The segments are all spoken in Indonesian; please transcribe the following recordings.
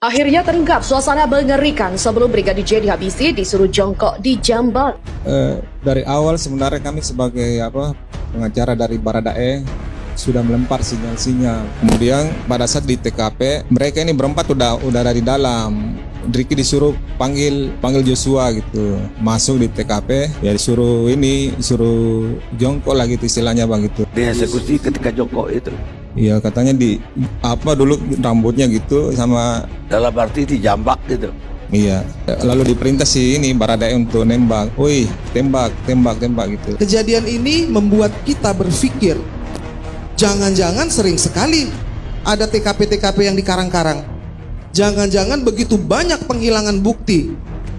Akhirnya terungkap suasana mengerikan sebelum Brigadir J dihabisi disuruh jongkok di jamban. Dari awal sebenarnya kami sebagai pengacara dari Baradae sudah melempar sinyal-sinyal. Kemudian pada saat di TKP mereka ini berempat udah ada di dalam. Ricky disuruh panggil Joshua gitu, masuk di TKP ya disuruh jongkok lah gitu istilahnya bang gitu. Dieksekusi ketika jongkok itu. Iya katanya dulu rambutnya gitu sama Dalam arti dijambak gitu. Iya, lalu diperintah Baradae untuk nembak. Woi, tembak gitu. Kejadian ini membuat kita berpikir, jangan-jangan sering sekali ada TKP-TKP yang dikarang-karang. Jangan-jangan begitu banyak penghilangan bukti,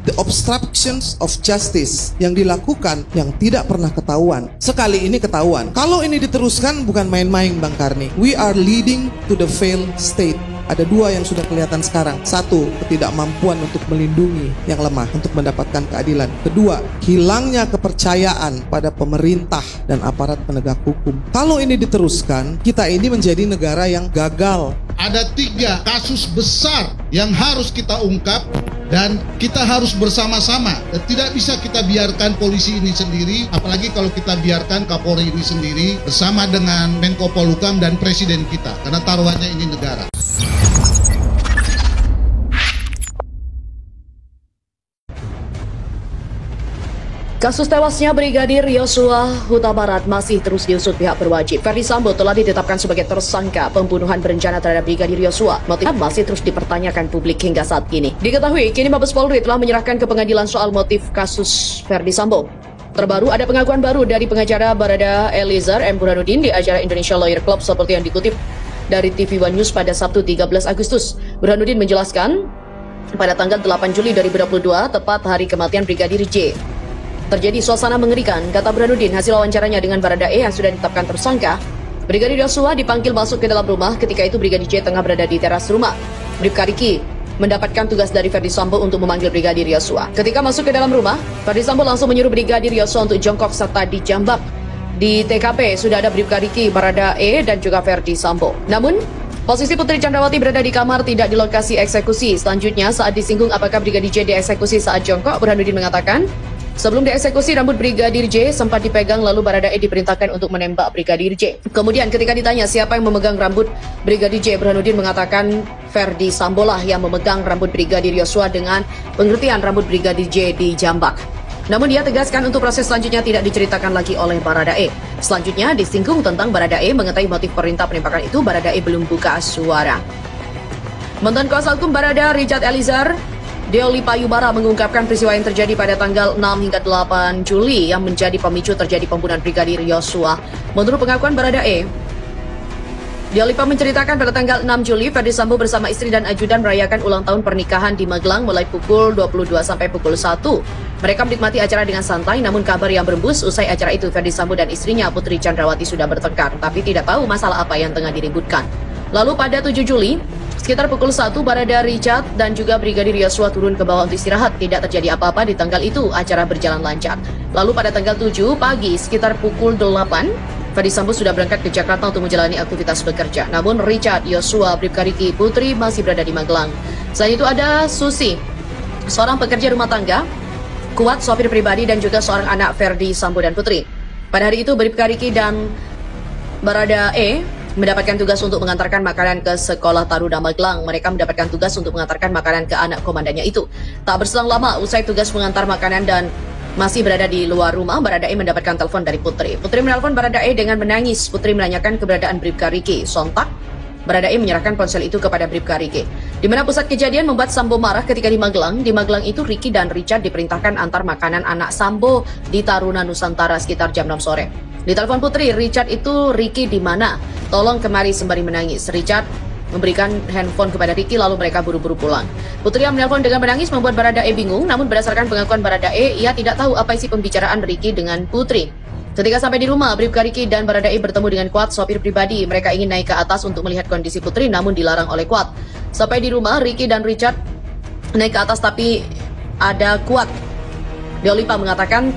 the obstructions of justice yang dilakukan yang tidak pernah ketahuan. Sekali ini ketahuan. Kalau ini diteruskan bukan main-main Bang Karni. We are leading to the failed state. Ada dua yang sudah kelihatan sekarang. Satu, ketidakmampuan untuk melindungi yang lemah, untuk mendapatkan keadilan. Kedua, hilangnya kepercayaan pada pemerintah dan aparat penegak hukum. Kalau ini diteruskan, kita ini menjadi negara yang gagal. Ada 3 kasus besar yang harus kita ungkap dan kita harus bersama-sama. Tidak bisa kita biarkan polisi ini sendiri, apalagi kalau kita biarkan Kapolri ini sendiri bersama dengan Menko Polhukam dan Presiden kita, karena taruhannya ini negara. Kasus tewasnya Brigadir Yosua Huta Barat masih terus diusut pihak berwajib. Ferdi Sambo telah ditetapkan sebagai tersangka pembunuhan berencana terhadap Brigadir Yosua. Motif masih terus dipertanyakan publik hingga saat ini. Diketahui, kini Mabes Polri telah menyerahkan ke pengadilan soal motif kasus Ferdi Sambo. Terbaru ada pengakuan baru dari pengacara Barada Eliezer M. Burhanuddin di acara Indonesia Lawyer Club seperti yang dikutip dari TV One News pada Sabtu 13 Agustus. Burhanuddin menjelaskan, pada tanggal 8 Juli 2022, tepat hari kematian Brigadir J, terjadi suasana mengerikan, kata Burhanuddin hasil wawancaranya dengan Baradae yang sudah ditetapkan tersangka. Brigadir Yosua dipanggil masuk ke dalam rumah, ketika itu Brigadir J tengah berada di teras rumah. Bribka Riki mendapatkan tugas dari Ferdi Sambo untuk memanggil Brigadir Yosua. Ketika masuk ke dalam rumah, Ferdi Sambo langsung menyuruh Brigadir Yosua untuk jongkok serta dijambak. Di TKP sudah ada Bribka Riki, Baradae, dan juga Ferdi Sambo. Namun, posisi Putri Chandrawati berada di kamar, tidak di lokasi eksekusi. Selanjutnya, saat disinggung apakah Brigadir J dieksekusi saat jongkok, Burhanuddin mengatakan, sebelum dieksekusi, rambut Brigadir J sempat dipegang, lalu Baradae diperintahkan untuk menembak Brigadir J. Kemudian ketika ditanya siapa yang memegang rambut Brigadir J, Burhanuddin mengatakan Ferdi Sambo lah yang memegang rambut Brigadir Yosua dengan pengertian rambut Brigadir J dijambak. Namun dia tegaskan untuk proses selanjutnya tidak diceritakan lagi oleh Baradae. Selanjutnya disinggung tentang Baradae mengetahui motif perintah penembakan itu, Baradae belum buka suara. Mantan kuasa hukum Barada Richard Eliezer, Deoli Payubara, mengungkapkan peristiwa yang terjadi pada tanggal 6 hingga 8 Juli yang menjadi pemicu terjadi pembunuhan Brigadir Yosua. Menurut pengakuan Baradae, Deolipa menceritakan pada tanggal 6 Juli, Ferdi Sambo bersama istri dan ajudan merayakan ulang tahun pernikahan di Magelang mulai pukul 22 sampai pukul 1. Mereka menikmati acara dengan santai, namun kabar yang berembus usai acara itu Ferdi Sambo dan istrinya Putri Chandrawati sudah bertengkar, tapi tidak tahu masalah apa yang tengah diributkan. Lalu pada 7 Juli, sekitar pukul 1, Barada Richard dan juga Brigadir Yosua turun ke bawah untuk istirahat. Tidak terjadi apa-apa di tanggal itu, acara berjalan lancar. Lalu pada tanggal 7 pagi, sekitar pukul 8, Ferdi Sambo sudah berangkat ke Jakarta untuk menjalani aktivitas bekerja. Namun Richard, Yosua, Bribka Riki, Putri masih berada di Magelang. Selain itu ada Susi, seorang pekerja rumah tangga, Kuat, sopir pribadi, dan juga seorang anak Ferdi Sambo dan Putri. Pada hari itu Bribka Riki dan Baradae mendapatkan tugas untuk mengantarkan makanan ke sekolah Taruna Magelang. Mereka mendapatkan tugas untuk mengantarkan makanan ke anak komandannya itu. Tak berselang lama, usai tugas mengantar makanan dan masih berada di luar rumah, Baradae mendapatkan telepon dari Putri. Putri menelpon Baradae dengan menangis. Putri menanyakan keberadaan Bribka Riki. Sontak, Baradae menyerahkan ponsel itu kepada Bribka Riki. Di mana pusat kejadian membuat Sambo marah ketika di Magelang. Di Magelang itu Riki dan Richard diperintahkan antar makanan anak Sambo di Taruna Nusantara sekitar jam 6 sore. Di telepon Putri, Richard itu, Riki di mana? Tolong kemari, sembari menangis. Richard memberikan handphone kepada Riki, lalu mereka buru-buru pulang. Putri yang menelpon dengan menangis membuat Baradae bingung, namun berdasarkan pengakuan Baradae, ia tidak tahu apa isi pembicaraan Riki dengan Putri. Ketika sampai di rumah, Bribka Riki dan Baradae bertemu dengan Kuat, sopir pribadi. Mereka ingin naik ke atas untuk melihat kondisi Putri, namun dilarang oleh Kuat. Sampai di rumah, Riki dan Richard naik ke atas, tapi ada Kuat. Deolipa mengatakan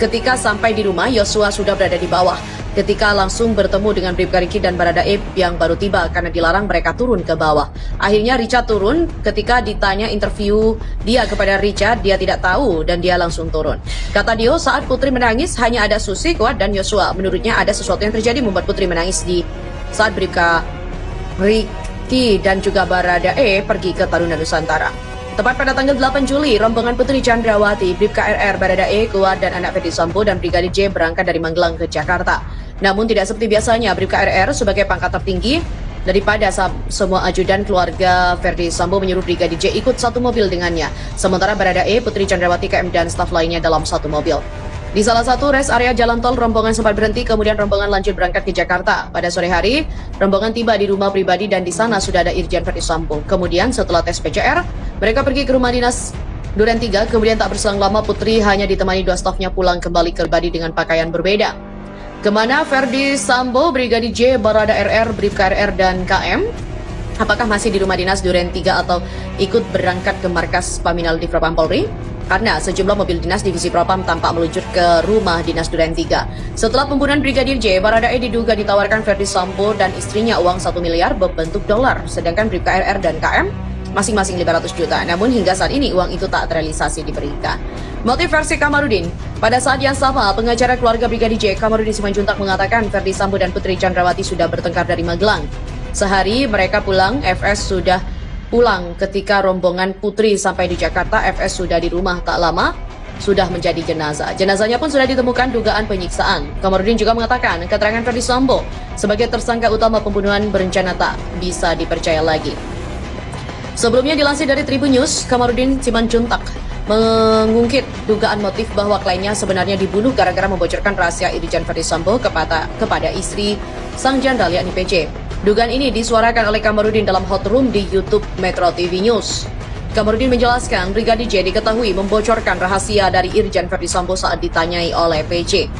ketika sampai di rumah, Yosua sudah berada di bawah. ketika langsung bertemu dengan Bribka Riki dan Baradae yang baru tiba karena dilarang mereka turun ke bawah. Akhirnya Richard turun. Ketika ditanya interview dia kepada Richard, dia tidak tahu dan dia langsung turun. Kata Dio, saat Putri menangis hanya ada Susi, Kuat, dan Yosua. Menurutnya ada sesuatu yang terjadi membuat Putri menangis di saat Bribka Riki dan juga Baradae pergi ke Taruna Nusantara. Tepat pada tanggal 8 Juli, rombongan Putri Chandrawati, Bribka RR, Baradae, Kuat, dan anak Ferdi Sambo dan Brigadir J berangkat dari Magelang ke Jakarta. Namun tidak seperti biasanya, Bribka RR sebagai pangkat tertinggi daripada semua ajudan keluarga Ferdi Sambo menyuruh Brigadir J ikut satu mobil dengannya. Sementara Baradae, Putri Chandrawati, KM, dan staf lainnya dalam satu mobil. Di salah satu rest area jalan tol, rombongan sempat berhenti, kemudian rombongan lanjut berangkat ke Jakarta. Pada sore hari, rombongan tiba di rumah pribadi dan di sana sudah ada Irjen Ferdi Sambo. Kemudian setelah tes PCR, mereka pergi ke rumah dinas Duren 3, kemudian tak berselang lama Putri hanya ditemani dua stafnya pulang kembali ke pribadi dengan pakaian berbeda. Kemana Ferdi Sambo, Brigadir J, Barada RR, Bribka RR, dan KM? Apakah masih di rumah dinas Duren 3 atau ikut berangkat ke markas Paminal di Propam Polri? Karena sejumlah mobil dinas divisi Propam tampak meluncur ke rumah dinas Duren 3. Setelah pembunuhan Brigadir J, Baradae diduga ditawarkan Ferdi Sambo dan istrinya uang 1 miliar berbentuk dolar, sedangkan Bribka RR dan KM masing-masing 500 juta. Namun hingga saat ini uang itu tak terrealisasi diberikan. Motif versi Kamarudin. Pada saat yang sama, pengacara keluarga Brigadir J, Kamarudin Simanjuntak, mengatakan Ferdi Sambo dan Putri Chandrawati sudah bertengkar dari Magelang. Sehari mereka pulang, FS sudah pulang. Ketika rombongan Putri sampai di Jakarta, FS sudah di rumah, tak lama sudah menjadi jenazah. Jenazahnya pun sudah ditemukan dugaan penyiksaan. Kamarudin juga mengatakan keterangan Ferdi Sambo sebagai tersangka utama pembunuhan berencana tak bisa dipercaya lagi. Sebelumnya dilansir dari Tribun News, Kamarudin Simanjuntak mengungkit dugaan motif bahwa kliennya sebenarnya dibunuh gara-gara membocorkan rahasia Irjen Ferdi Sambo kepada istri sang jenderal yakni PC. Dugaan ini disuarakan oleh Kamarudin dalam hot room di YouTube Metro TV News. Kamarudin menjelaskan Brigadir J diketahui membocorkan rahasia dari Irjen Ferdi Sambo saat ditanyai oleh PC.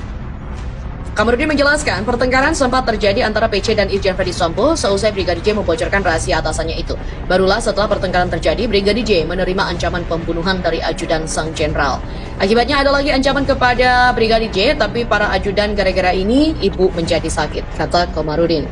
Kamarudin menjelaskan pertengkaran sempat terjadi antara PC dan Irjen Ferdi Sambo seusai Brigadir J membocorkan rahasia atasannya itu. Barulah setelah pertengkaran terjadi, Brigadir J menerima ancaman pembunuhan dari ajudan sang jenderal. Akibatnya ada lagi ancaman kepada Brigadir J, tapi para ajudan gara-gara ini ibu menjadi sakit, kata Kamarudin.